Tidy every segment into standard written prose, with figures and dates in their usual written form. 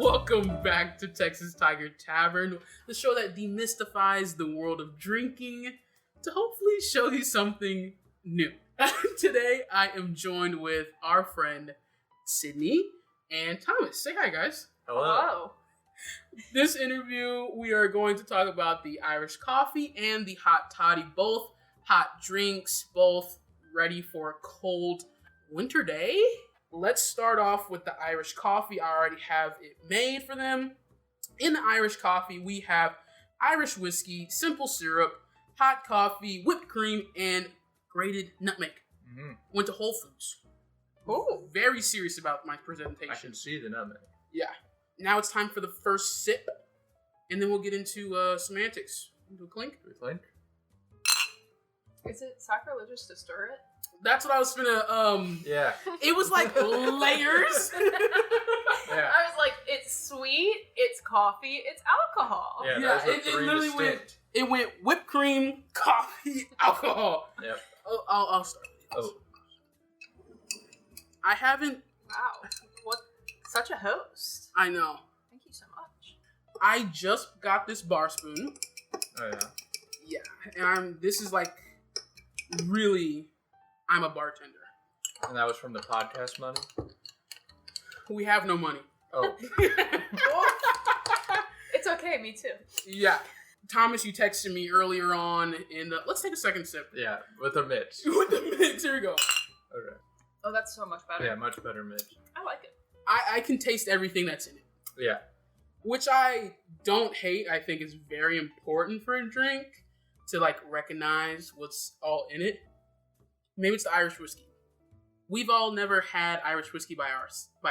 Welcome back to Texas Tiger Tavern, the show that demystifies the world of drinking to hopefully show you something new. Today, I am joined with our friend Sidney and Thomas. Say hi, guys. Hello. This interview, we are going to talk about the Irish coffee and the hot toddy, both hot drinks, both ready for a cold winter day. Let's start off with the Irish coffee. I already have it made for them. In the Irish coffee, we have Irish whiskey, simple syrup, hot coffee, whipped cream, and grated nutmeg. Mm-hmm. Went to Whole Foods. Oh, very serious about my presentation. I can see the nutmeg. Yeah. Now it's time for the first sip, and then we'll get into semantics. Do a clink. Is it sacrilegious to stir it? That's what I was finna, Yeah. It was like layers. Yeah. I was like, it's sweet, it's coffee, it's alcohol. Yeah, it literally went whipped cream, coffee, alcohol. Yep. I'll start. Oh. I haven't. Wow. What? Such a host. I know. Thank you so much. I just got this bar spoon. Oh, yeah. Yeah. And this is like really, I'm a bartender. And that was from the podcast money? We have no money. Oh. It's okay, me too. Yeah. Thomas, you texted me earlier on let's take a second sip. Yeah, with a mix. With the mix, here we go. Okay. Oh, that's so much better. Yeah, much better mix. I like it. I can taste everything that's in it. Yeah. Which I don't hate. I think is very important for a drink to like recognize what's all in it. Maybe it's the Irish whiskey. We've all never had Irish whiskey by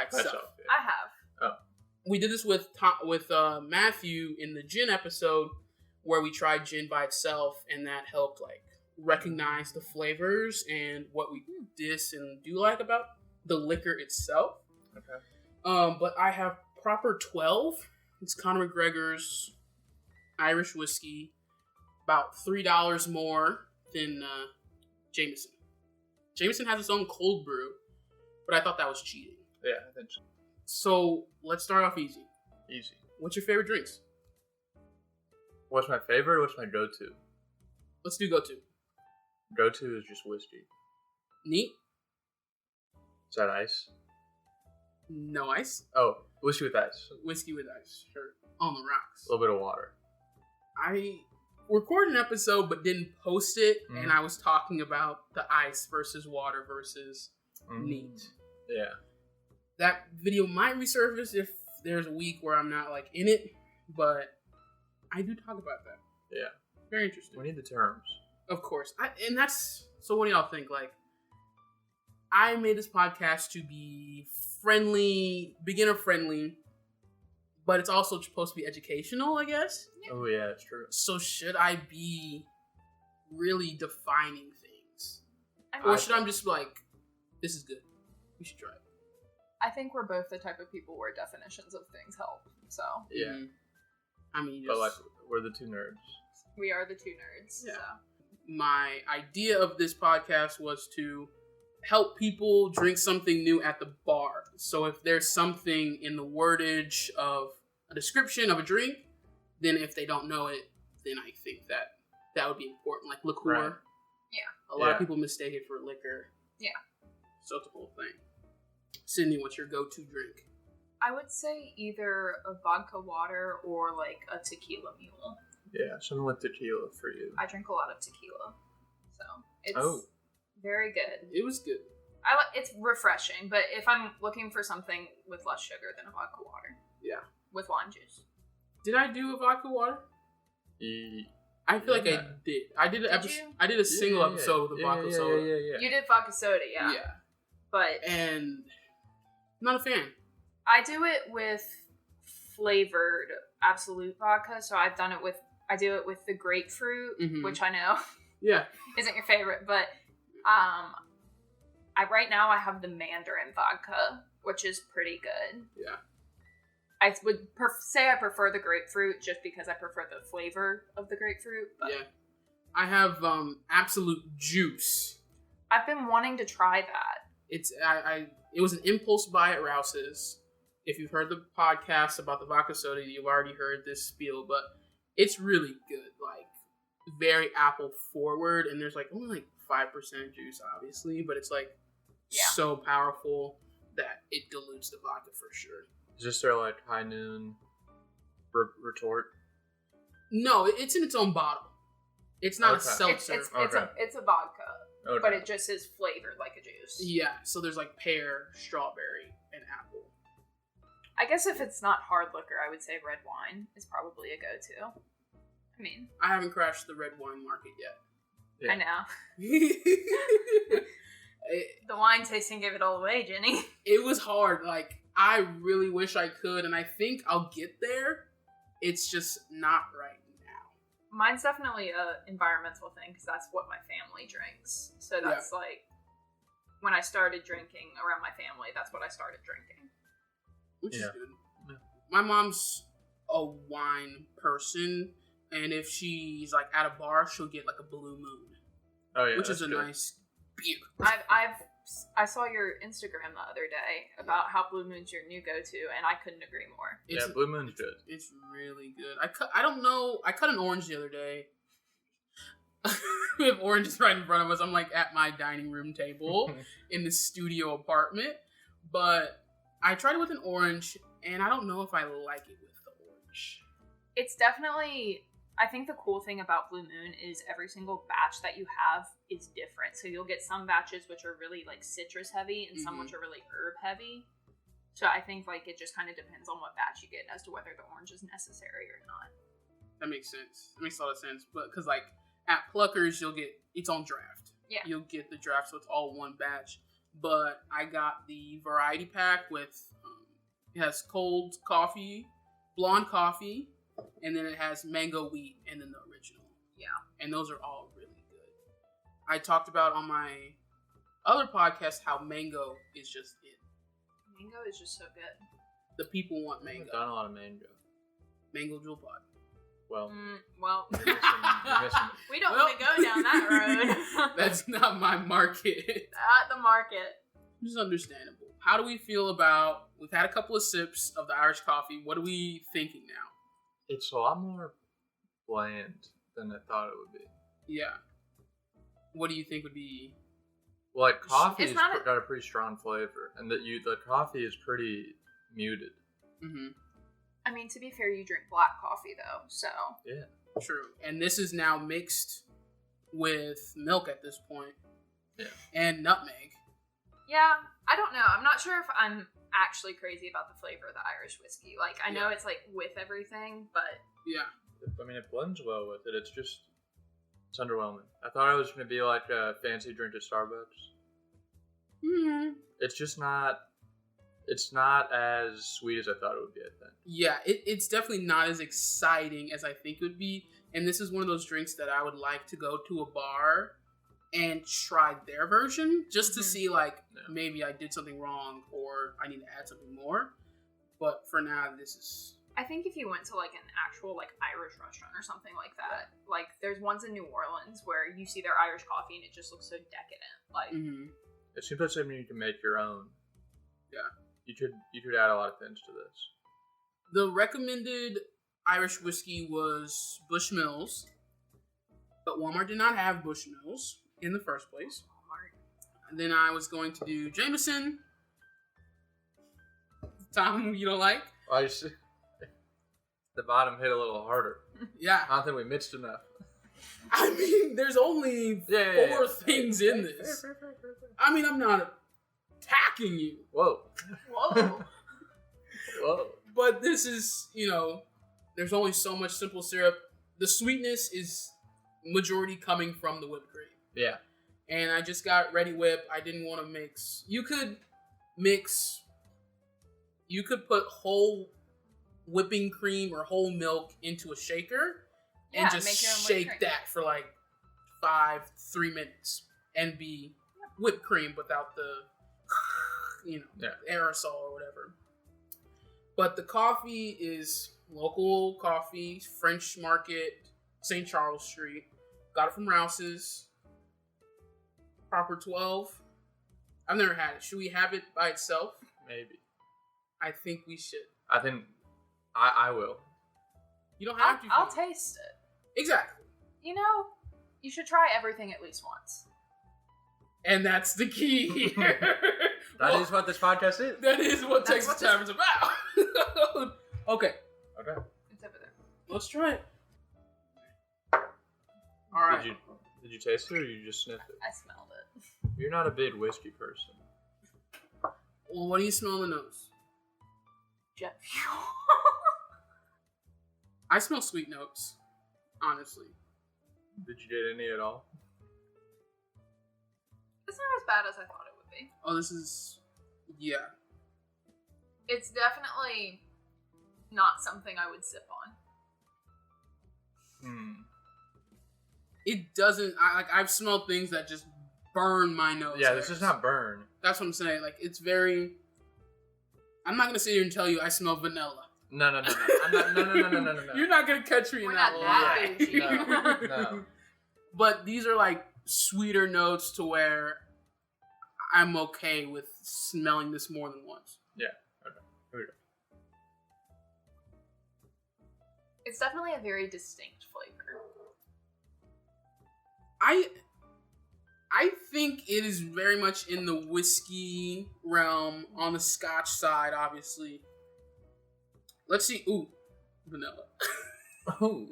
itself. Yeah. I have. Oh. We did this with Matthew in the gin episode where we tried gin by itself, and that helped like recognize the flavors and what we dis and do like about the liquor itself. Okay. But I have proper 12. It's Conor McGregor's Irish whiskey, about $3 more than Jameson. Jameson has its own cold brew, but I thought that was cheating. Yeah, I think so. So let's start off easy. Easy. What's your favorite drinks? What's my favorite? What's my go-to? Let's do go-to. Go-to is just whiskey. Neat? Is that ice? No ice. Oh, whiskey with ice. Whiskey with ice. Sure. On the rocks. A little bit of water. I recorded an episode but didn't post it, and I was talking about the ice versus water versus neat. Yeah. That video might resurface if there's a week where I'm not like in it, but I do talk about that. Yeah. Very interesting. We need the terms. Of course. So what do y'all think? Like, I made this podcast to be friendly, beginner friendly, but it's also supposed to be educational, I guess. Yeah. Oh yeah, it's true. So should I be really defining things? I mean, Or should I just be like, this is good, we should try it? I think we're both the type of people where definitions of things help. So Yeah. Mm-hmm. I mean, But like, we're the two nerds. we are the two nerds. Yeah. So. My idea of this podcast was to help people drink something new at the bar. So if there's something in the wordage of a description of a drink, then if they don't know it, then I think that would be important. Like liqueur. Right. Yeah. A lot of people mistake it for liquor. Yeah. So it's a whole thing. Sydney, what's your go-to drink? I would say either a vodka water or like a tequila mule. Yeah, something with tequila for you. I drink a lot of tequila, so it's very good. It was good. It's refreshing, but if I'm looking for something with less sugar, then a vodka water. Yeah. With lime juice. Did I do a vodka water? I feel like I did. I did an episode. You? I did a single episode of the vodka soda. Yeah. You did vodka soda, yeah. Yeah. But And not a fan. I do it with flavored Absolute vodka, so I do it with the grapefruit, which I know Yeah. isn't your favorite, but right now I have the Mandarin vodka, which is pretty good. Yeah. I would say I prefer the grapefruit just because I prefer the flavor of the grapefruit. But Yeah. I have Absolute Juice. I've been wanting to try that. It was an impulse buy at Rouse's. if you've heard the podcast about the vodka soda, you've already heard this spiel, but it's really good. Like, very apple forward, and there's like only like 5% juice, obviously, but it's like so powerful that it dilutes the vodka for sure. Is this their like high noon retort? No, it's in its own bottle. It's not a seltzer. It's a vodka, but it just is flavored like a juice. Yeah, so there's like pear, strawberry, and apple. I guess if it's not hard liquor, I would say red wine is probably a go-to. I mean, I haven't crashed the red wine market yet. Yeah. I know. The wine tasting gave it all away, Jenny. It was hard. Like, I really wish I could, and I think I'll get there. It's just not right now. Mine's definitely a environmental thing, because that's what my family drinks. So that's like, when I started drinking around my family, that's what I started drinking. Which is good. Yeah. My mom's a wine person, and if she's like at a bar, she'll get like a Blue Moon. Oh yeah, which is a nice beer. I saw your Instagram the other day about how Blue Moon's your new go-to, and I couldn't agree more. Blue Moon's good. It's really good. I don't know. I cut an orange the other day. We have oranges right in front of us. I'm like at my dining room table in the studio apartment, but I tried it with an orange, and I don't know if I like it with the orange. It's definitely... I think the cool thing about Blue Moon is every single batch that you have is different. So you'll get some batches which are really like citrus heavy and some which are really herb heavy. So I think like it just kind of depends on what batch you get as to whether the orange is necessary or not. That makes sense. That makes a lot of sense. But because like at Pluckers, you'll get its own draft. Yeah. You'll get the draft, so it's all one batch. But I got the variety pack with, it has cold coffee, blonde coffee, and then it has mango wheat, and then the original. Yeah. And those are all really good. I talked about on my other podcast how mango is just it. Mango is just so good. The people want mango. I've done a lot of mango. Mango jewel pod. Well, you're missing. We don't want to go down that road. That's not my market. Not the market. Which is understandable. How do we feel about, we've had a couple of sips of the Irish coffee. What are we thinking now? It's a lot more bland than I thought it would be. Yeah. What do you think would be? Well, like coffee's got a pretty strong flavor, and the coffee is pretty muted. Mm-hmm. I mean, to be fair, you drink black coffee though, so yeah, true. And this is now mixed with milk at this point. Yeah, and nutmeg. Yeah, I don't know. I'm not sure if I'm actually crazy about the flavor of the Irish whiskey. Like, I know it's like with everything, but yeah. I mean, it blends well with it. It's underwhelming. I thought it was going to be like a fancy drink at Starbucks. Mm-hmm. It's just not. It's not as sweet as I thought it would be, I think. Yeah, it's definitely not as exciting as I think it would be. And this is one of those drinks that I would like to go to a bar and try their version just to see, like, maybe I did something wrong or I need to add something more. But for now, this is... I think if you went to, like, an actual, like, Irish restaurant or something like that, like, there's ones in New Orleans where you see their Irish coffee and it just looks so decadent. Like, it seems like something you can make your own. Yeah. You could add a lot of things to this. The recommended Irish whiskey was Bushmills, but Walmart did not have Bushmills in the first place. And then I was going to do Jameson. Tom, you don't like? I just the bottom hit a little harder. Yeah, I don't think we mixed enough. I mean, there's only four things in this. Fair. I mean, I'm not attacking you. Whoa. But this is, there's only so much simple syrup. The sweetness is majority coming from the whipped cream. Yeah. And I just got Ready Whip. I didn't want to mix. You could put whole whipping cream or whole milk into a shaker and just shake that for like 3 minutes and be whipped cream without the aerosol or whatever. But the coffee is local coffee, French Market, St. Charles Street. Got it from Rouse's. Proper 12. I've never had it. Should we have it by itself? Maybe. I think we should. I think I will. You don't have to. I'll taste it. Exactly. You know, you should try everything at least once. And that's the key here. That is what this podcast is. That is what Texas Tavern's about. Okay. Okay. It's over there. Let's try it. All right. Did you taste it or you just sniffed it? I smelled it. You're not a big whiskey person. Well, what do you smell in the nose? Jet fuel. I smell sweet notes, honestly. Did you get any at all? It's not as bad as I thought it would be. Oh, this is... Yeah. It's definitely not something I would sip on. It doesn't... I've smelled things that just burn my nose. Yeah, this does not burn. That's what I'm saying. Like, it's very... I'm not going to sit here and tell you I smell vanilla. No. No. You're not going to catch me in that not that bougie. No. But these are like sweeter notes to where I'm okay with smelling this more than once. Yeah. Okay. Here we go. It's definitely a very distinct flavor. I think it is very much in the whiskey realm on the Scotch side, obviously. Let's see. Ooh, vanilla. Oh.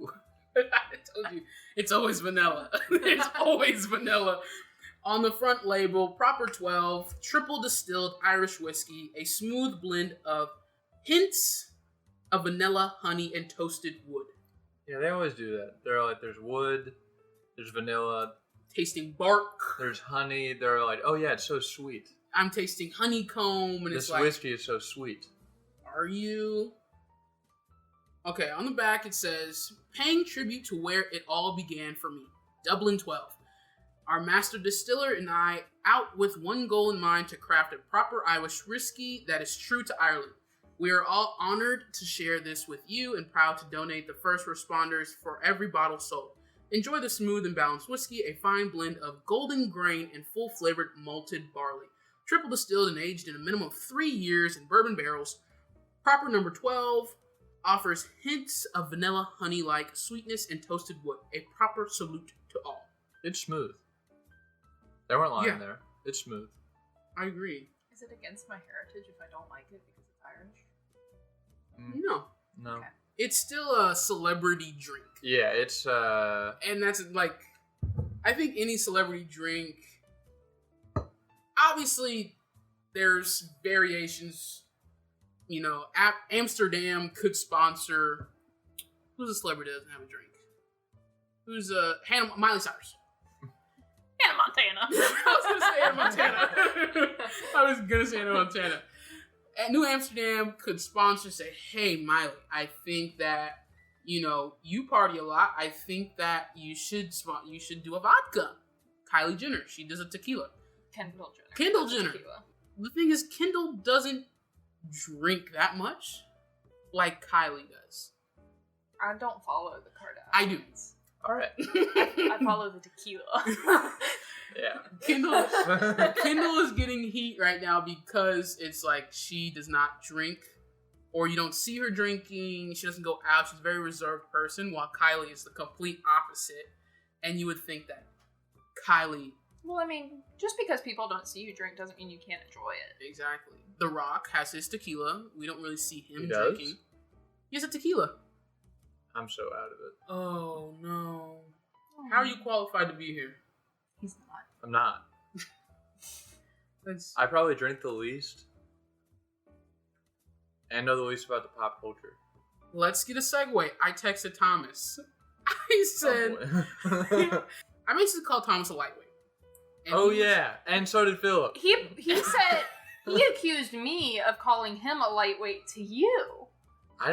I told you, it's always vanilla. It's always vanilla. On the front label, Proper 12, triple distilled Irish whiskey, a smooth blend of hints of vanilla, honey, and toasted wood. Yeah, they always do that. They're like, there's wood, there's vanilla, Tasting bark. there's honey. They're like, oh yeah, it's so sweet. I'm tasting honeycomb, and This it's like, whiskey is so sweet. are you? Okay, on the back it says, paying tribute to where it all began for me, Dublin 12. Our master distiller and I out with one goal in mind to craft a proper Irish whiskey that is true to Ireland. We are all honored to share this with you and proud to donate the first responders for every bottle sold. Enjoy the smooth and balanced whiskey, a fine blend of golden grain and full-flavored malted barley. Triple distilled and aged in a minimum of 3 years in bourbon barrels. Proper number 12 offers hints of vanilla honey-like sweetness and toasted wood. A proper salute to all. It's smooth. They weren't lying Yeah. there. It's smooth. I agree. Is it against my heritage if I don't like it because it's Irish? No. No. Okay. It's still a celebrity drink. Yeah, it's And that's like, I think any celebrity drink, obviously there's variations, you know, Amsterdam could sponsor, who's a celebrity that doesn't have a drink? Who's Miley Cyrus. Hannah Montana. I was gonna say Hannah Montana. At New Amsterdam could sponsor, say, hey, Miley, I think that, you know, you party a lot. I think that you should do a vodka. Kylie Jenner, she does a tequila. Kendall Jenner. Kendall Jenner. Tequila. The thing is, Kendall doesn't drink that much like Kylie does. I don't follow the Kardashians. I do. all right. I follow the tequila. Yeah. Kendall is getting heat right now because it's like she does not drink, or you don't see her drinking. She doesn't go out. She's a very reserved person, while Kylie is the complete opposite. And you would think that Kylie... Well, I mean, just because people don't see you drink doesn't mean you can't enjoy it. Exactly. The Rock has his tequila. We don't really see him He does? drinking. He has a tequila. I'm so out of it. Oh, no. How are you qualified to be here? He's not. I'm not. That's... I probably drink the least and know the least about the pop culture. Let's get a segue. I texted Thomas. I said... Oh, I basically called Thomas a lightweight. And oh he was- yeah, and so did Philip. He said he accused me of calling him a lightweight to you. I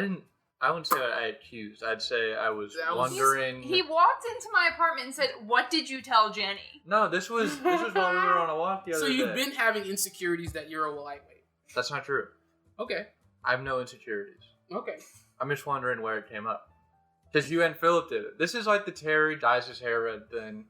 wouldn't say I accused. I'd say I was That was- wondering. He walked into my apartment and said, "What did you tell Jenny?" No, this was while we were on a walk the other So day. you've been having insecurities that you're a lightweight. That's not true. Okay. I have no insecurities. Okay. I'm just wondering where it came up. Because you and Philip did it. This is like the Terry dyes his hair red thing.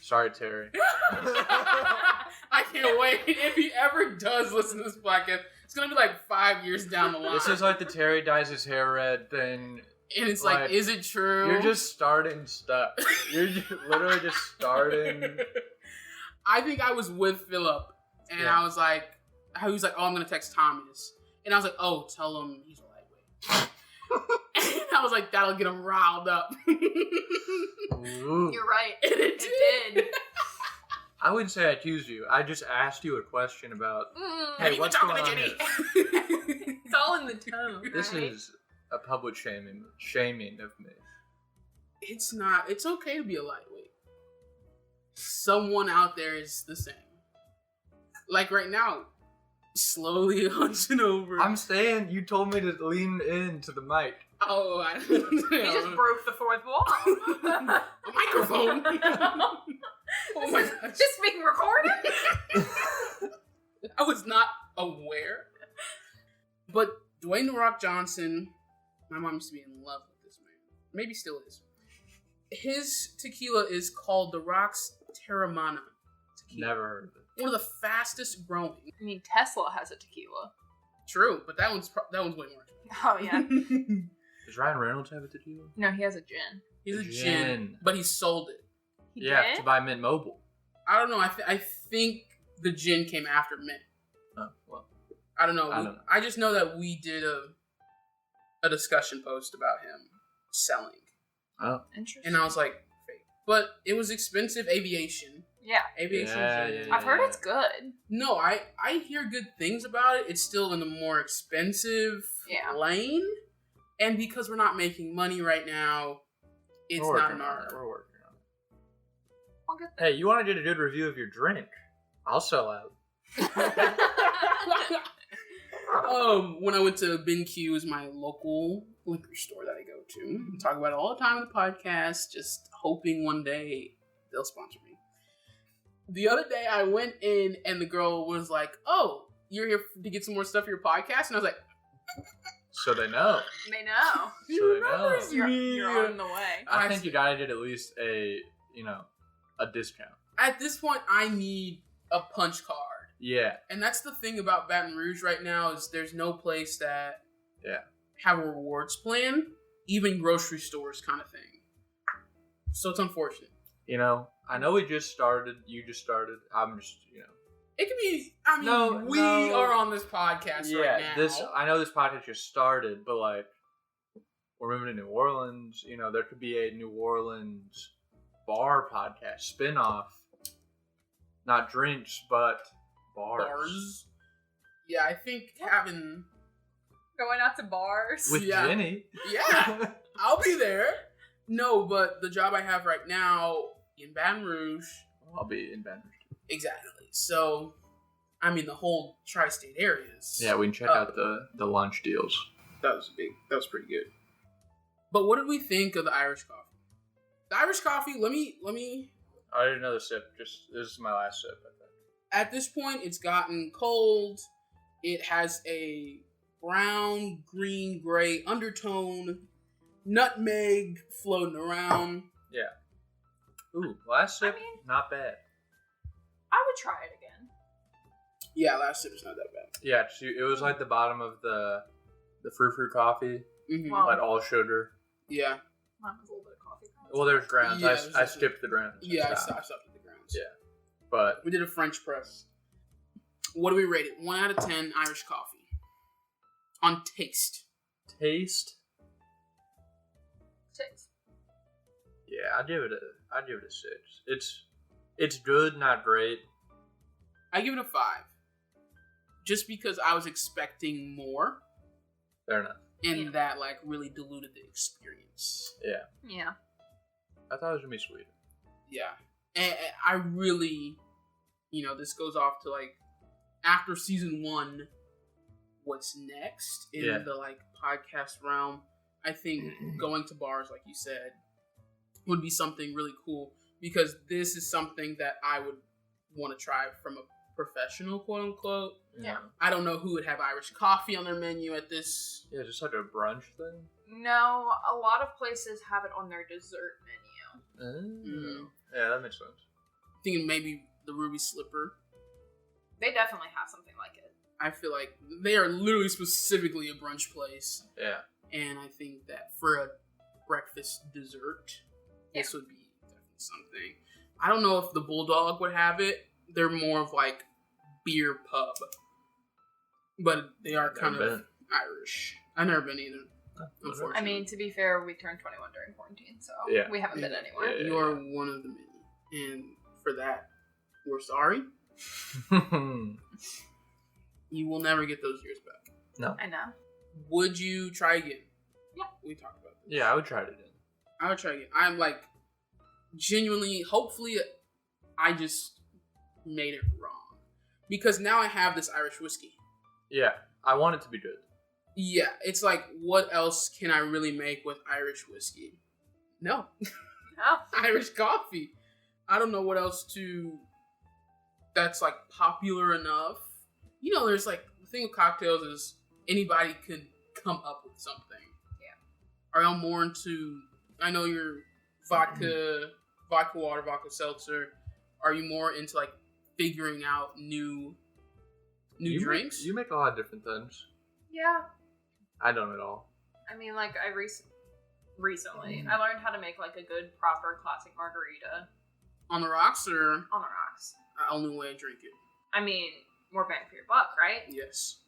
Sorry, Terry. I can't wait. If he ever does listen to this podcast, It's gonna be like 5 years down the line. This is like the Terry dyes his hair red thing. And it's like, is it true? You're just starting stuff. You're literally just starting. I think I was with Philip, and I was like, he was like, oh, I'm gonna text Thomas. And I was like, oh, tell him he's a lightweight. And I was like, that'll get him riled up. You're right. And it did. I wouldn't say I accused you. I just asked you a question about, hey, what's going on here? It's all in the tone. This right? is a public shaming of me. It's not. It's okay to be a lightweight. Someone out there is the same. Like right now, slowly hunching over. I'm staying. You told me to lean into the mic. Oh, He just broke the fourth wall. A microphone. Oh my gosh. Just being recorded? I was not aware. But Dwayne "The Rock" Johnson, my mom used to be in love with this man. Maybe still is. His tequila is called The Rock's Terramana tequila. Never heard of it. One of the fastest growing. I mean, Tesla has a tequila. True, but that one's way more. Oh, yeah. Does Ryan Reynolds have a tequila? No, he has a gin. He's a gin, but he sold it. He Yeah, did? to buy Mint Mobile. I don't know. I think the gin came after Mint. Oh, well. I don't know. I don't know. I just know that we did a discussion post about him selling. Oh. Interesting. And I was like, fake. But it was expensive aviation. Yeah. Aviation. Yeah. I've heard it's good. No, I hear good things about it. It's still in the more expensive lane. And because we're not making money right now, it's not in our... We're working on it. I'll get Hey, you want to get a good review of your drink? I'll sell out. When I went to BenQ, is my local liquor store that I go to. I talk about it all the time on the podcast, just hoping one day they'll sponsor me. The other day I went in and the girl was like, oh, you're here to get some more stuff for your podcast? And I was like... So they know. They know. So they know. You're on the way. I think you gotta get at least a discount. At this point, I need a punch card. Yeah. And that's the thing about Baton Rouge right now is there's no place that have a rewards plan, even grocery stores kind of thing. So it's unfortunate. I know we just started. You just started. I'm just, It could be. I mean, we are on this podcast right now. I know this podcast just started, but like, we're moving to New Orleans. There could be a New Orleans bar podcast spinoff. Not drinks, but bars. Yeah, I think having Going out to bars. with Jenny. Yeah, I'll be there. No, but the job I have right now in Baton Rouge. I'll be in Baton Rouge. Exactly. So, I mean, the whole tri-state areas. Yeah, we can check out the lunch deals. That was pretty good. But what did we think of the Irish coffee? The Irish coffee, let me. I did another sip. This is my last sip, I think. At this point, it's gotten cold. It has a brown, green, gray undertone. Nutmeg floating around. Yeah. Ooh, last sip, not bad. I would try it again. Yeah, last sip is not that bad. Yeah, it was like the bottom of the frou-frou coffee, Mm-hmm. Wow. like all sugar. Yeah. Mine was a little bit of coffee. Well, there's grounds. Yeah, I skipped the grounds. Yeah, I stopped. stopped at the grounds. Yeah. But We did a French press. What do we rate it? 1 out of 10 Irish coffee. On taste. taste, Six. yeah, I'd give it a 6. It's good, not great. I give it a 5. Just because I was expecting more. Fair enough. And that, like, really diluted the experience. Yeah. Yeah. I thought it was gonna be sweet. Yeah. And I really, this goes off to, like, after season 1, what's next in the, like, podcast realm. I think going to bars, like you said, would be something really cool. Because this is something that I would want to try from a professional, quote unquote. Yeah. I don't know who would have Irish coffee on their menu at this. Yeah, just like a brunch thing. No, a lot of places have it on their dessert menu. Yeah, that makes sense. Thinking maybe the Ruby Slipper. They definitely have something like it. I feel like they are literally specifically a brunch place. Yeah. And I think that for a breakfast dessert, this would be definitely something. I don't know if the Bulldog would have it. They're more of like beer pub. But they are kind of Irish. I've never been either. Unfortunately. I mean, to be fair, we turned 21 during quarantine, so we haven't been anywhere. You are one of the many. And for that, we're sorry. You will never get those years back. No. I know. Would you try again? Yeah. We talked about this. Yeah, I would try it again. I would try again. I'm like, genuinely, hopefully, I just made it wrong. Because now I have this Irish whiskey. Yeah, I want it to be good. Yeah, it's like, what else can I really make with Irish whiskey? No. Irish coffee. I don't know what else that's like popular enough. You know, there's like, the thing with cocktails is anybody could come up with something. Yeah. Are y'all more into, I know you're vodka water, vodka seltzer. Are you more into like figuring out new drinks? You make a lot of different things. Yeah. I don't at all. I mean, like, I recently, I learned how to make, like, a good, proper, classic margarita. On the rocks or? On the rocks. The only way I drink it. I mean, more bang for your buck, right? Yes.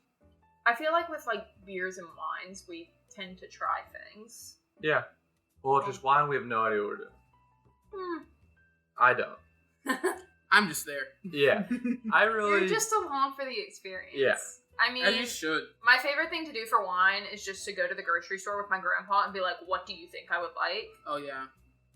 I feel like with, like, beers and wines, we tend to try things. Yeah. Well, if it's wine, we have no idea what we're doing. I don't. I'm just there. Yeah. I really... You're just along for the experience. Yeah. I mean, as you should. My favorite thing to do for wine is just to go to the grocery store with my grandpa and be like, what do you think I would like? Oh, yeah.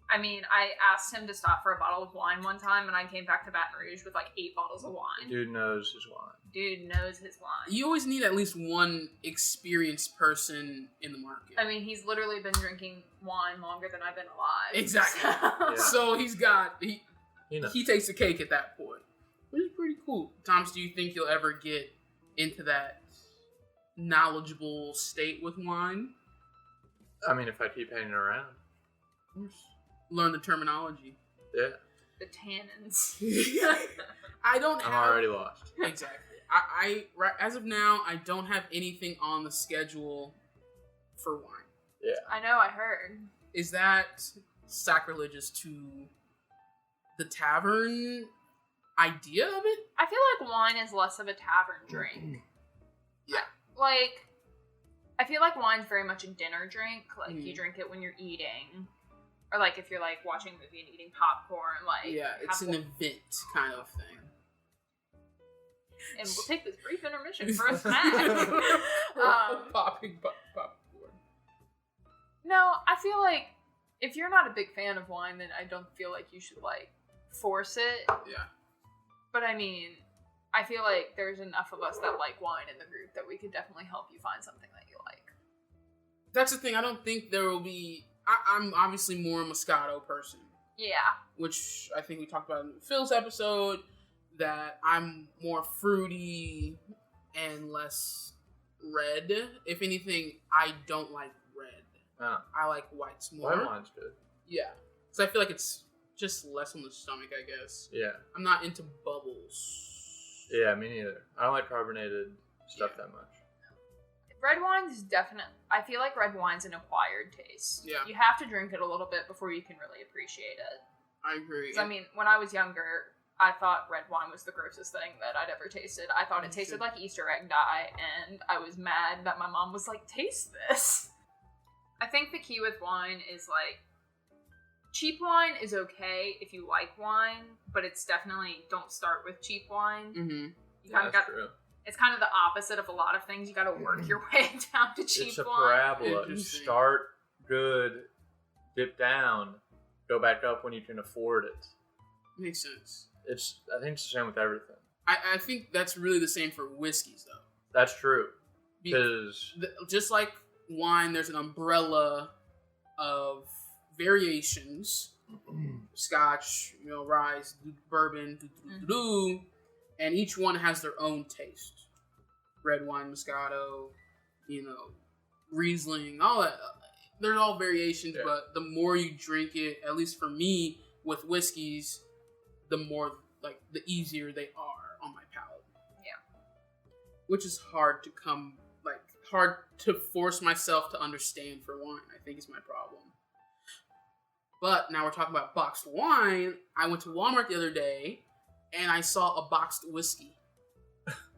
I mean, I asked him to stop for a bottle of wine one time, and I came back to Baton Rouge with like 8 bottles of wine. Dude knows his wine. Dude knows his wine. You always need at least one experienced person in the market. I mean, he's literally been drinking wine longer than I've been alive. Exactly. So, Yeah. So he's got... He takes the cake at that point. Which is pretty cool. Thomas, do you think you'll ever get into that knowledgeable state with wine? I mean, if I keep hanging around. Learn the terminology. Yeah. The tannins. I don't have... I'm already lost. Exactly. I as of now, I don't have anything on the schedule for wine. Yeah. I know, I heard. Is that sacrilegious to the tavern idea of it? I feel like wine is less of a tavern drink. Yeah. Like, I feel like wine's very much a dinner drink. Like, you drink it when you're eating. Or, like, if you're, like, watching a movie and eating popcorn, like... Yeah, it's an event kind of thing. And we'll take this brief intermission for a snack. Popping popcorn. No, I feel like if you're not a big fan of wine, then I don't feel like you should, like, force it. Yeah. But, I mean, I feel like there's enough of us that like wine in the group that we could definitely help you find something that you like. That's the thing. I don't think there will be... I'm obviously more a Moscato person. Yeah. Which I think we talked about in Phil's episode, that I'm more fruity and less red. If anything, I don't like red. Oh. I like whites more. White wine's good. Yeah. Because I feel like it's just less on the stomach, I guess. Yeah. I'm not into bubbles. Yeah, me neither. I don't like carbonated stuff that much. Red wine's definitely... I feel like red wine's an acquired taste. Yeah. You have to drink it a little bit before you can really appreciate it. I agree. 'Cause, I mean, when I was younger, I thought red wine was the grossest thing that I'd ever tasted. I thought it tasted like Easter egg dye, and I was mad that my mom was like, taste this. I think the key with wine is, like, cheap wine is okay if you like wine, but it's definitely don't start with cheap wine. Mm-hmm. You kind of got... True. It's kind of the opposite of a lot of things. You got to work your way down to cheap It's a wine. parabola. You start good, dip down, go back up when you can afford it. Makes sense. I think it's the same with everything. I think that's really the same for whiskeys, though. That's true. Because just like wine, there's an umbrella of variations. Scotch, rye, bourbon, and each one has their own taste. Red wine, Moscato, Riesling, all that. They're all variations, but the more you drink it, at least for me, with whiskeys, the more, the easier they are on my palate. Yeah. which is hard to force myself to understand for wine. I think is my problem. But now we're talking about boxed wine. I went to Walmart the other day, and I saw a boxed whiskey.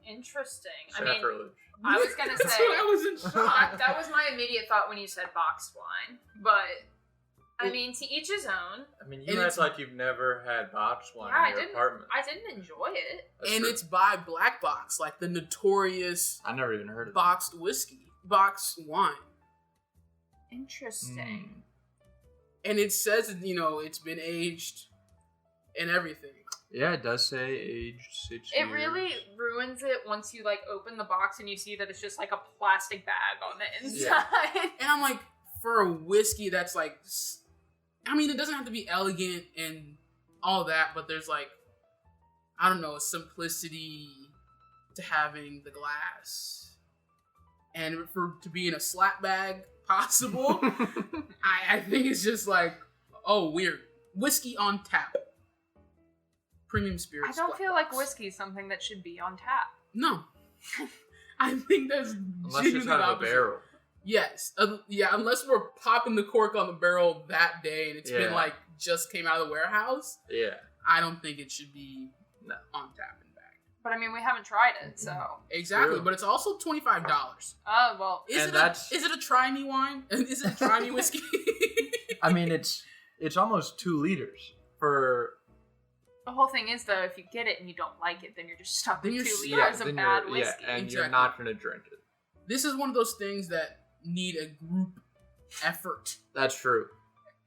Interesting. Sacrilege. I was gonna say I was in shock. that was my immediate thought when you said boxed wine, but I mean, to each his own. I mean, you act like you've never had boxed wine in your apartment. I didn't enjoy it. And it's by Black Box, like the notorious I never even heard of boxed boxed wine. Interesting. And it says, it's been aged and everything. Yeah, it does say aged 6 years. It really ruins it once you open the box and you see that it's just a plastic bag on the inside. Yeah. And I'm like, for a whiskey that's it doesn't have to be elegant and all that, but there's I don't know, a simplicity to having the glass. And to be in a slap bag possible, I think it's just weird. Whiskey on tap. Premium spirits. I don't feel like whiskey is something that should be on tap. No. I think that's unless it's out of a barrel. Yes. Unless we're popping the cork on the barrel that day and it's been just came out of the warehouse. Yeah. I don't think it should be on tap and bag. But I mean, we haven't tried it, so. Exactly, True. but it's also $25. Oh, well. Is it a try me wine? Is it a try me whiskey? I mean, it's almost 2 liters for. The whole thing is, though, if you get it and you don't like it, then you're just stuck with 2 liters of then bad you're, whiskey. Yeah, and Exactly. you're not going to drink it. This is one of those things that need a group effort. That's true.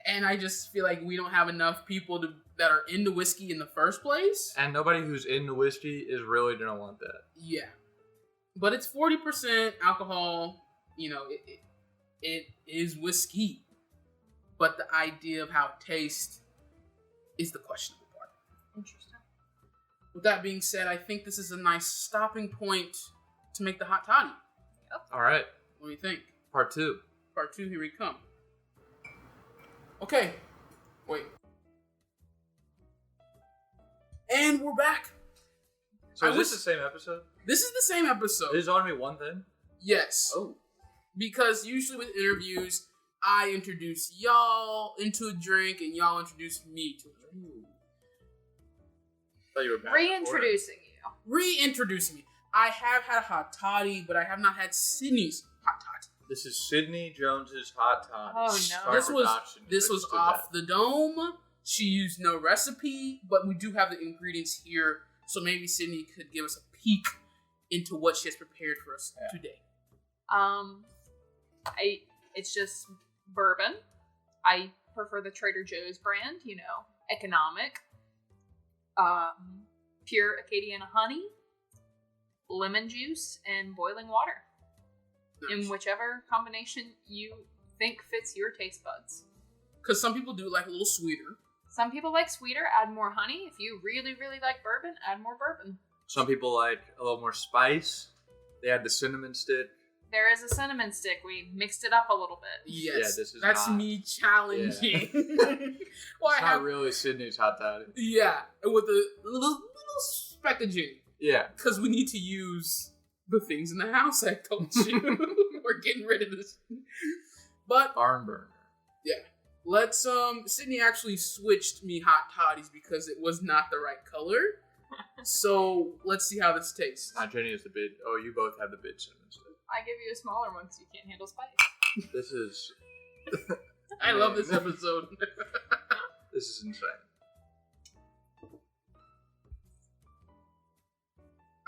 And I just feel like we don't have enough people that are into whiskey in the first place. And nobody who's into whiskey is really going to want that. Yeah. But it's 40% alcohol. It is whiskey. But the idea of how it tastes is the questionable part. Interesting. With that being said, I think this is a nice stopping point to make the hot toddy. Yep. All right. What do you think? Part 2. Part 2, here we come. Okay. Wait. And we're back. So is this the same episode? This is the same episode. There's only one thing? Yes. Oh. Because usually with interviews, I introduce y'all into a drink and y'all introduce me to a drink. I thought you were back. Reintroducing you. Reintroducing me. I have had a hot toddy, but I have not had Sydney's hot toddy. This is Sidney Jones's hot toddy. Oh, no. This was off the dome. She used no recipe, but we do have the ingredients here, so maybe Sidney could give us a peek into what she has prepared for us today. It's just bourbon. I prefer the Trader Joe's brand, economic. Pure Acadian honey, lemon juice, and boiling water. Nice. In whichever combination you think fits your taste buds. Because some people do like a little sweeter. Some people like sweeter, add more honey. If you really, really like bourbon, add more bourbon. Some people like a little more spice. They add the cinnamon stick. There is a cinnamon stick. We mixed it up a little bit. Yes, Yeah, this is that's hot. me challenging. Well, It's not really Sydney's hot toddy. Yeah, with a little speck of gin. Yeah. Because we need to use the things in the house I told you. We're getting rid of this. But Barn burner. let's Sydney actually switched me hot toddies because it was not the right color. So let's see how this tastes. Jenny is the bid. Oh, you both have the bid cinnamon stick. I give you a smaller one because you can't handle spice. This is I love this episode. this is insane.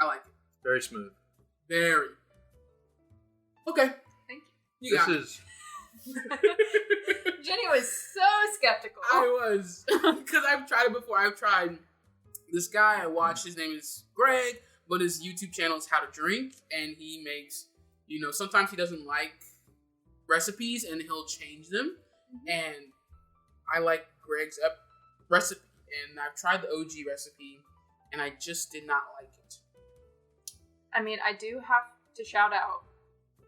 I like it. Very smooth. Very. Okay. Thank You got it. This is you. Jenny was so skeptical. I was. Because I've tried it before. I've tried this guy I watch. His name is Greg, but his YouTube channel is How to Drink. And he makes, sometimes he doesn't like recipes and he'll change them. And I like Greg's recipe. And I've tried the OG recipe and I just did not like it. I mean, I do have to shout out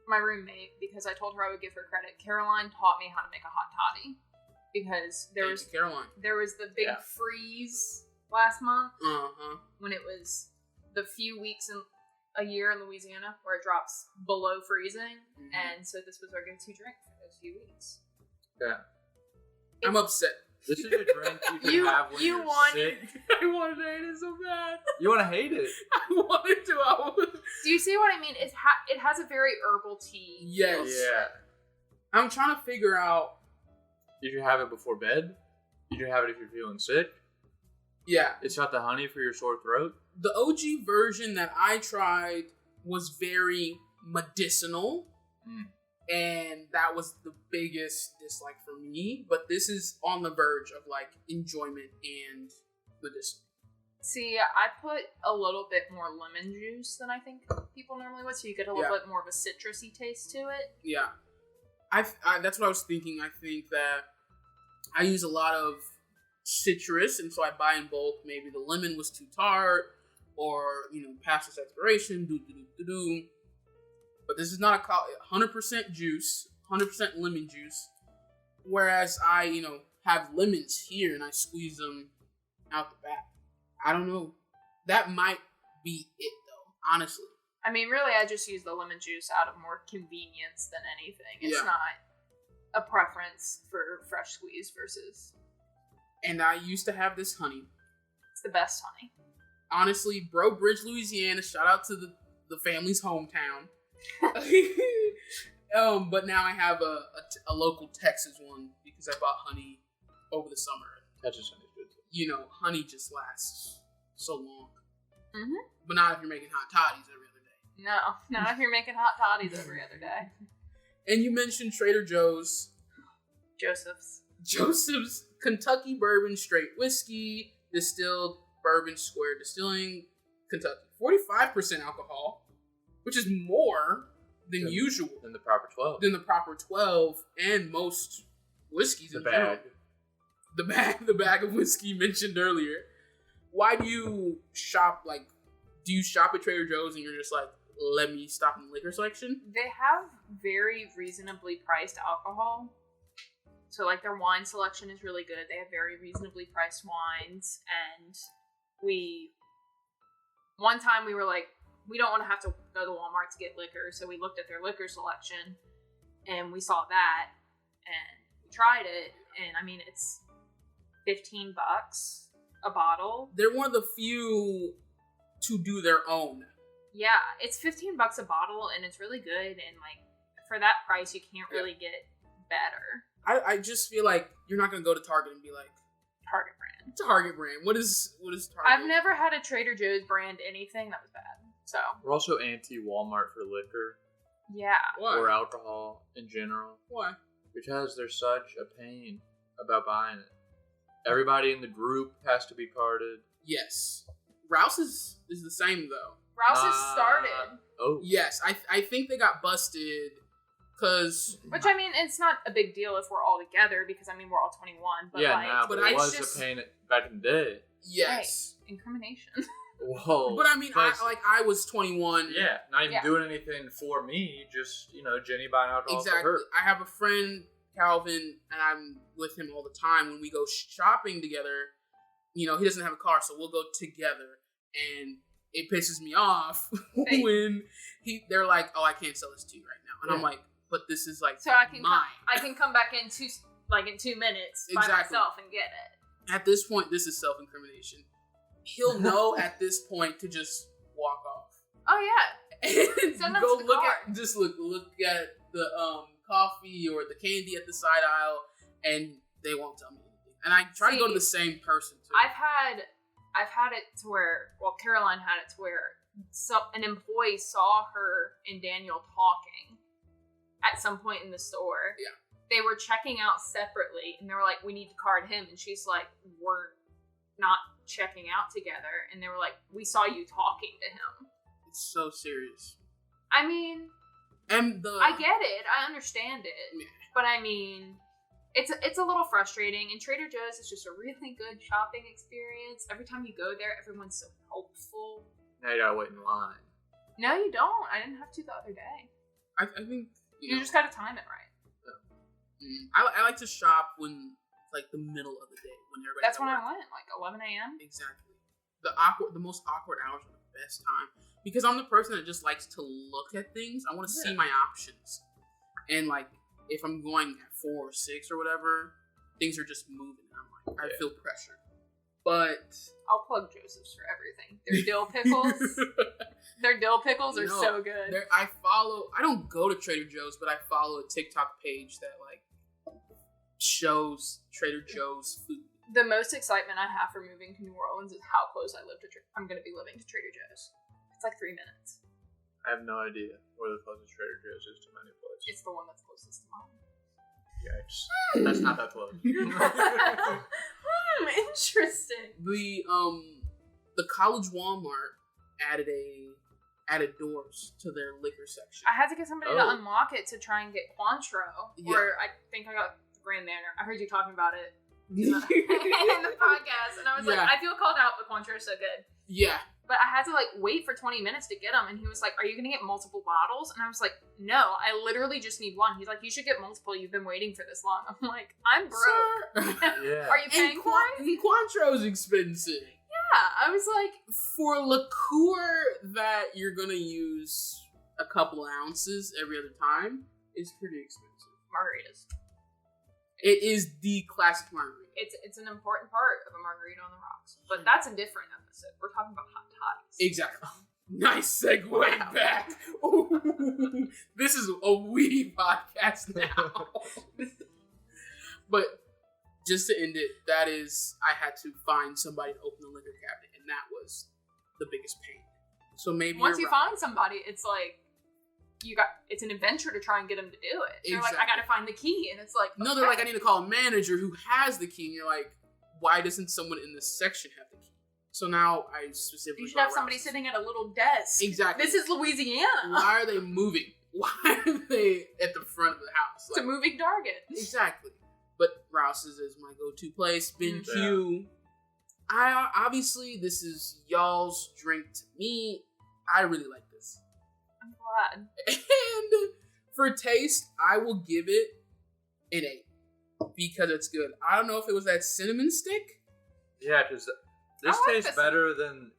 my roommate because I told her I would give her credit. Caroline taught me how to make a hot toddy because there Thank you, Caroline. was the big Yeah. freeze last month Uh-huh. when it was the few weeks a year in Louisiana where it drops below freezing, and so this was our go-to drink for those few weeks. Yeah. I'm upset. This is a drink you can have when you're sick. I wanted to hate it so bad. You want to hate it? I wanted to. Do you see what I mean? It has a very herbal tea. Yes. Yeah. I'm trying to figure out. Did you have it before bed? Did you have it if you're feeling sick? Yeah. It's got the honey for your sore throat? The OG version that I tried was very medicinal. And that was the biggest dislike for me. But this is on the verge of like enjoyment and medicinal. See, I put a little bit more lemon juice than I think people normally would, so you get a little bit more of a citrusy taste to it. Yeah. I that's what I was thinking. I think that I use a lot of citrus, and so I buy in bulk. Maybe the lemon was too tart, or past its expiration. But this is not a 100% juice, 100% lemon juice. Whereas I, have lemons here and I squeeze them out the back. I don't know. That might be it, though. Honestly. I mean, really, I just use the lemon juice out of more convenience than anything. It's not a preference for fresh squeeze versus. And I used to have this honey. It's the best honey. Honestly, Bro Bridge, Louisiana. Shout out to the family's hometown. But now I have a local Texas one because I bought honey over the summer. Texas honey's good. Honey just lasts so long. Mm-hmm. But not if you're making hot toddies every other day. No, not if you're making hot toddies every other day. And you mentioned Trader Joe's. Joseph's Kentucky Bourbon Straight Whiskey, distilled Bourbon Square Distilling, Kentucky. 45% alcohol, which is more than usual. Than the proper 12. Than the proper 12 and most whiskeys in general. The bag of whiskey mentioned earlier. Why do you shop, do you shop at Trader Joe's and you're just like, let me stop in the liquor section? They have very reasonably priced alcohol. So, their wine selection is really good. They have very reasonably priced wines. And one time we were like, we don't want to have to go to Walmart to get liquor. So we looked at their liquor selection and we saw that and we tried it. And I mean, it's $15 a bottle. They're one of the few to do their own. Yeah, it's $15 a bottle and it's really good. And for that price, you can't really get better. I just feel like you're not going to go to Target and be like, Target brand. Target brand. What is Target? I've never had a Trader Joe's brand anything that was bad. So we're also anti-Walmart for liquor. Yeah. Why? Or alcohol in general. Why? Because there's such a pain about buying it. Everybody in the group has to be carded. Yes. Rouse's is the same though. Rouse's started. Oh. Yes, I think they got busted because. Which I mean, it's not a big deal if we're all together because I mean we're all 21. But yeah, but it was just a pain back in the day. Yes. Right. Incrimination. Whoa. But I mean, I was 21. Yeah, not even doing anything for me. Just Jenny buying alcohol for her. I have a friend, Calvin, and I'm with him all the time. When we go shopping together, he doesn't have a car, so we'll go together. And it pisses me off when they're like, "Oh, I can't sell this to you right now," and I'm like, "But this is so I can mine. I can come back in 2 minutes by myself and get it." At this point, this is self-incrimination. He'll know at this point to just walk off. Oh yeah, and go look at the coffee or the candy at the side aisle, and they won't tell me anything. And I try to go to the same person too. I've had it to where, Caroline had it to where an employee saw her and Daniel talking at some point in the store. Yeah. They were checking out separately, and they were like, "We need to card him," and she's like, "We're not checking out together," and they were like, "We saw you talking to him." It's so serious. I mean, I get it. I understand it. Yeah. But I mean, it's a little frustrating. And Trader Joe's is just a really good shopping experience. Every time you go there, everyone's so helpful. Now you gotta wait in line. No, you don't. I didn't have to the other day. I think you just gotta time it right. I like to shop when the middle of the day when everybody. That's when I went, 11 a.m. Exactly. The most awkward hours are the best time. because I'm the person that just likes to look at things. I want to see my options. And like, if I'm going at 4 or 6 or whatever, things are just moving. I'm like, I feel pressure. But I'll plug Joseph's for everything. Their dill pickles. Their dill pickles are so good. I don't go to Trader Joe's, but I follow a TikTok page that like shows Trader Joe's food. The most excitement I have for moving to New Orleans is how close I'm going to be living to Trader Joe's. It's like 3 minutes. I have no idea where the closest Trader Joe's is to my new place. It's the one that's closest to mine. Yikes. That's not that close. Interesting. The college Walmart added doors to their liquor section. I had to get somebody to unlock it to try and get Cointreau. Or I think I got Grand Manor. I heard you talking about it in the podcast, and I was like, I feel called out, but Cointreau is so good. Yeah. But I had to like wait for 20 minutes to get them, and he was like, "Are you gonna get multiple bottles?" And I was like, "No, I literally just need one." He's like, "You should get multiple. You've been waiting for this long." I'm like, "I'm broke. Yeah. Are you paying for it?" And Cointreau's expensive. Yeah, I was like, for liqueur that you're gonna use a couple ounces every other time is pretty expensive. Margaritas. It is the classic margarita. It's an important part of a margarita on the rocks, but that's a different episode. We're talking about hot toddies. Exactly. Nice segue back. Ooh, this is a weed podcast now. But just to end it, that is, I had to find somebody to open the liquor cabinet, and that was the biggest pain. So maybe once you find somebody, it's like it's an adventure to try and get them to do it. They're like, I gotta find the key, and it's like, okay. No, they're like, I need to call a manager who has the key, and you're like, why doesn't someone in this section have the key? So now I specifically, you should have somebody sitting at a little desk. Exactly. This is Louisiana. Why are they moving? Why are they at the front of the house? It's a moving target. Exactly. But Rouse's is my go-to place. Ben Q. Obviously, this is y'all's drink to me. I really like this. I'm glad. And for taste, I will give it an 8 because it's good. I don't know if it was that cinnamon stick. Yeah, because this tastes better than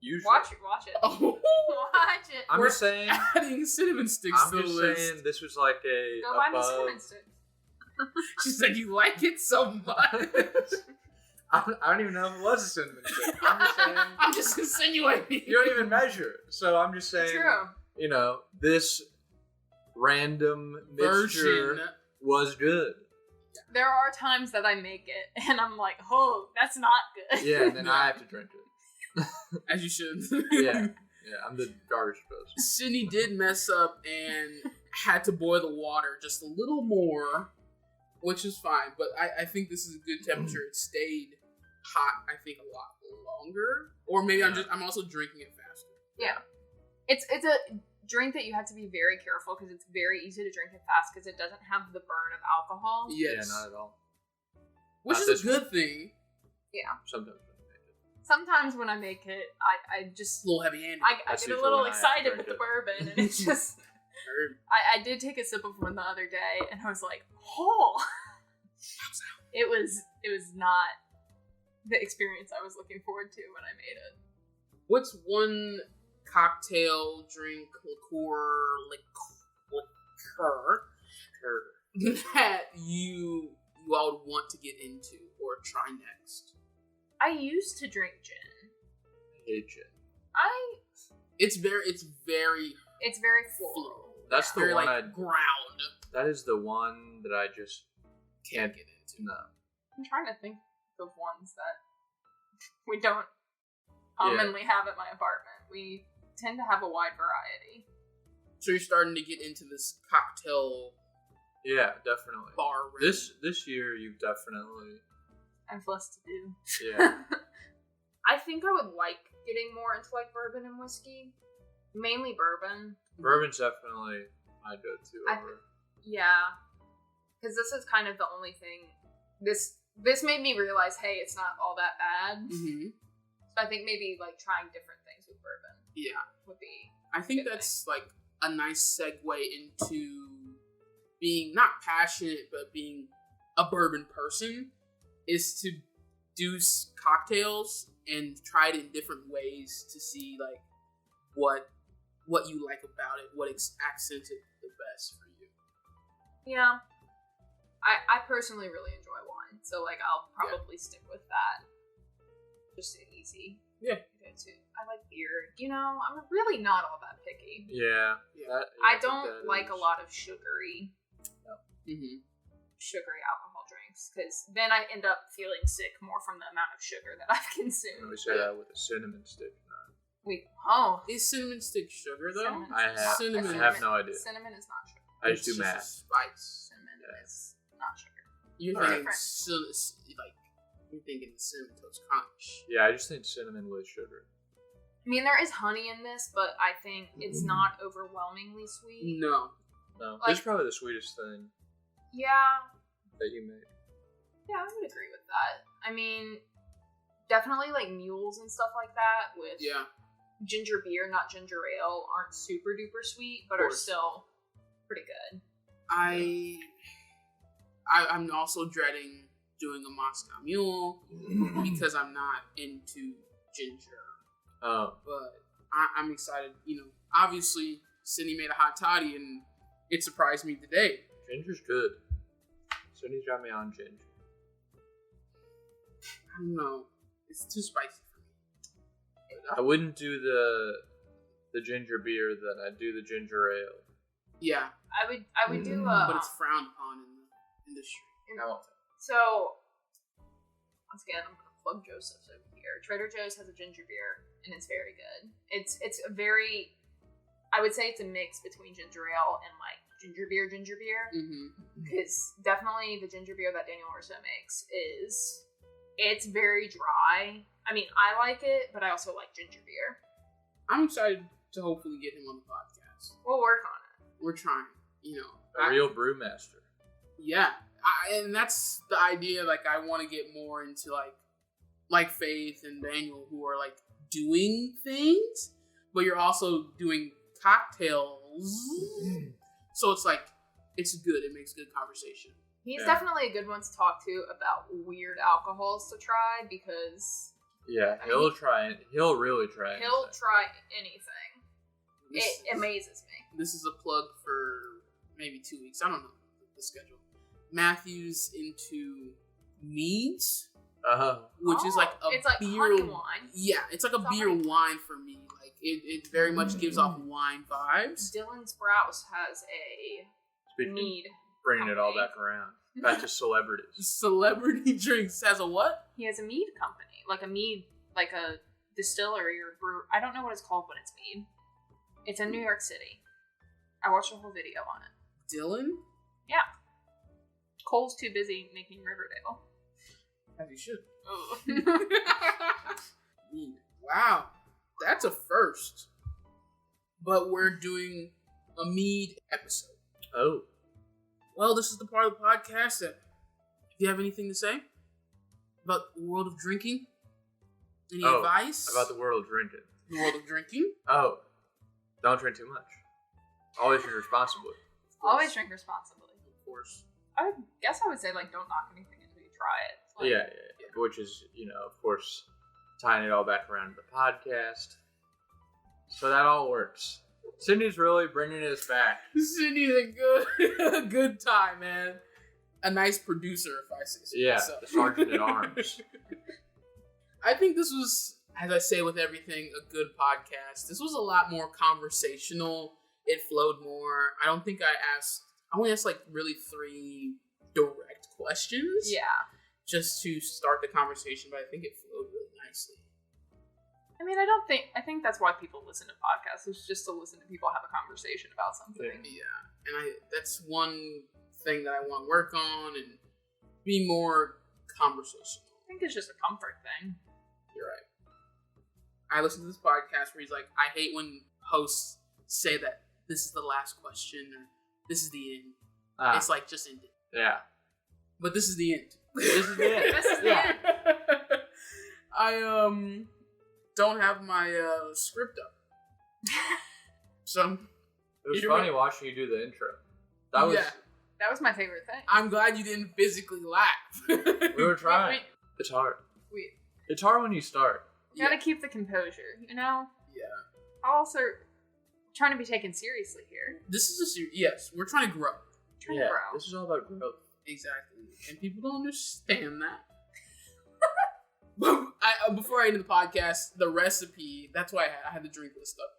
usual. Watch it. Oh. Watch it. I'm just saying. Adding cinnamon sticks to the list. I'm just saying this was like a. Go buy me cinnamon sticks. She said you like it so much. I don't even know if it was a cinnamon stick. I'm just saying. I'm just insinuating. You don't even measure. So I'm just saying. True. You know, this random mixture was good. There are times that I make it, and I'm like, oh, that's not good. Yeah, and then I have to drink it. As you should. Yeah, I'm the garbage person. Sidney did mess up and had to boil the water just a little more, which is fine. But I think this is a good temperature. It stayed hot, I think, a lot longer. Or maybe I'm also drinking it faster. Yeah. It's a drink that you have to be very careful because it's very easy to drink it fast because it doesn't have the burn of alcohol. Yes. Yeah, not at all. Which is a good thing. Yeah. Sometimes when I make it, I just... A little heavy-handed. I get a little excited with the bourbon, and it's just... I did take a sip of one the other day, and I was like, oh! It was not the experience I was looking forward to when I made it. What's one cocktail, drink, liqueur that you all would want to get into or try next? I used to drink gin. I hate gin. It's very floral. That's the very, one like, ground. That is the one that I just can't get into. No. I'm trying to think of ones that we don't commonly have at my apartment. We tend to have a wide variety. So you're starting to get into this cocktail. Yeah, definitely. Bar this year, you've definitely. I have less to do. Yeah. I think I would like getting more into like bourbon and whiskey, mainly bourbon. Bourbon's definitely my go-to. Yeah, because this is kind of the only thing. This made me realize, hey, it's not all that bad. Mm-hmm. So I think maybe like trying different things with bourbon. Yeah, would be. I think that's like a nice segue into being not passionate, but being a bourbon person, is to do cocktails and try it in different ways to see like what you like about it, what accents it the best for you. Yeah. I personally really enjoy wine, so like I'll probably stick with that. Just easy. Yeah. I like beer. You know, I'm really not all that picky. Yeah. I don't like a lot of sugary alcohol drinks, because then I end up feeling sick more from the amount of sugar that I've consumed. We say that with a cinnamon stick. Is cinnamon stick sugar though? I have no idea. Cinnamon is not sugar. I just do math. Spice. Cinnamon is not sugar. You're thinking cinnamon toast crunch. Yeah, I just think cinnamon with sugar. I mean, there is honey in this, but I think it's not overwhelmingly sweet. No. Like, this is probably the sweetest thing. Yeah. That you make. Yeah, I would agree with that. I mean, definitely like mules and stuff like that with ginger beer, not ginger ale, aren't super duper sweet, but are still pretty good. I'm also dreading doing a Moscow Mule because I'm not into ginger. Oh. But I'm excited. You know, obviously, Sidney made a hot toddy, and it surprised me today. Ginger's good. Sidney's got me on ginger. I don't know. It's too spicy for me. I wouldn't do the ginger beer than I do the ginger ale. Yeah. I would do but it's frowned upon in the industry. So, once again, I'm going to plug Joseph's over here. Trader Joe's has a ginger beer, and it's very good. It's a very, I would say it's a mix between ginger ale and like ginger beer. Because definitely the ginger beer that Daniel Russo makes it's very dry. I mean, I like it, but I also like ginger beer. I'm excited to hopefully get him on the podcast. We'll work on it. We're trying, you know. A real brewmaster. Yeah. And that's the idea. Like, I want to get more into like Faith and Daniel, who are like doing things, but you're also doing cocktails. So it's like, it's good. It makes good conversation. He's definitely a good one to talk to about weird alcohols to try, because he'll really try anything. He'll try anything. It amazes me. This is a plug for maybe 2 weeks. I don't know the schedule. Matthew's into meads, which is like it's like beer honey wine. Yeah, it's like a beer wine for me. Like it very much gives off wine vibes. Dylan Sprouse has a mead. Bringing it all back around. Back to celebrities. Celebrity Drinks has a what? He has a mead company. Like a mead, like a distillery or brewer. I don't know what it's called when it's mead. It's in New York City. I watched a whole video on it. Dylan? Yeah. Cole's too busy making Riverdale. As he should. Mead. Wow. That's a first. But we're doing a mead episode. Oh. Well, this is the part of the podcast that, if you have anything to say about the world of drinking, any advice? About the world of drinking. The world of drinking? Oh. Don't drink too much. Always drink responsibly. Always drink responsibly. Of course. I guess I would say, like, don't knock anything until you try it. Like, yeah. Which is, of course, tying it all back around to the podcast. So that all works. Sidney's really bringing us back. Sidney's a good time, man. A nice producer, if I say so. Yeah, myself. the sergeant at arms. I think this was, as I say with everything, a good podcast. This was a lot more conversational. It flowed more. I don't think I only asked like really 3 direct questions. Yeah. Just to start the conversation, but I think it flowed really nicely. I mean, I think that's why people listen to podcasts, is just to listen to people have a conversation about something. Yeah. And that's one thing that I want to work on and be more conversational. I think it's just a comfort thing. You're right. I listened to this podcast where he's like, I hate when hosts say that this is the last question or this is the end. It's like, just end it. Yeah. But this is the end. This is the end. This is the end. I don't have my script up. So it was funny watching you do the intro. That was my favorite thing. I'm glad you didn't physically laugh. We were trying. Wait. It's hard. It's hard when you start. You gotta keep the composure, you know? Yeah. Also, trying to be taken seriously here. This is a serious. Yes, we're trying to grow. Trying to grow. This is all about growth. Exactly, and people don't understand that. Before I ended the podcast, the recipe. That's why I had the drink list up.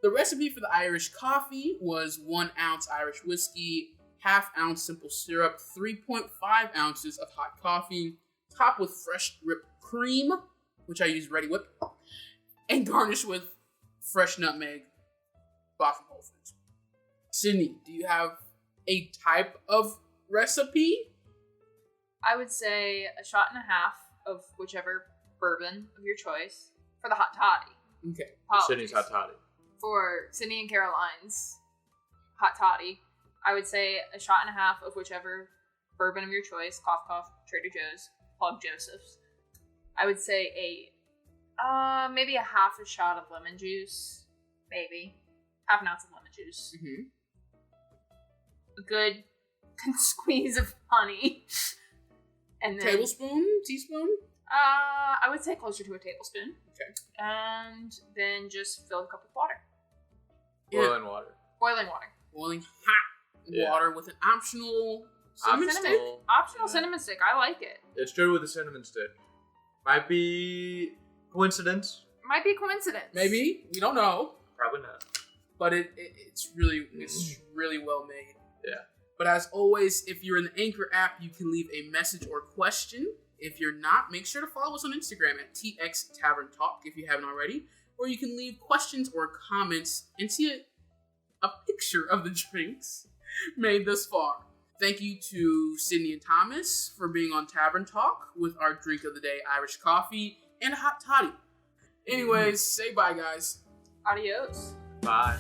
The recipe for the Irish coffee was 1 ounce Irish whiskey, 1/2 ounce simple syrup, 3.5 ounces of hot coffee, topped with fresh whipped cream, which I use Ready Whip, and garnished with fresh nutmeg, bought from Whole Foods. Sydney, do you have a type of recipe? I would say 1.5 shots of whichever bourbon of your choice for the hot toddy. Okay. Sydney's hot toddy. For Sidney and Caroline's hot toddy, I would say 1.5 shots of whichever bourbon of your choice. Cough, cough. Trader Joe's, Plug Joseph's. I would say maybe 1/2 shot of lemon juice. Maybe 1/2 ounce of lemon juice. Mm-hmm. A good squeeze of honey. And then, Tablespoon? Teaspoon? I would say closer to a tablespoon. Okay. And then just fill the cup with water. Boiling water. Boiling water. Boiling hot water with an optional cinnamon stick? Optional cinnamon stick. I like it. It's good with a cinnamon stick. Might be coincidence. Might be coincidence. Maybe. We don't know. Probably not. But it's really well made. Yeah. But as always, if you're in the Anchor app, you can leave a message or question. If you're not, make sure to follow us on Instagram at TX Tavern Talk if you haven't already. Or you can leave questions or comments and see a picture of the drinks made thus far. Thank you to Sidney and Thomas for being on Tavern Talk with our drink of the day, Irish coffee and a hot toddy. Anyways, say bye, guys. Adios. Bye.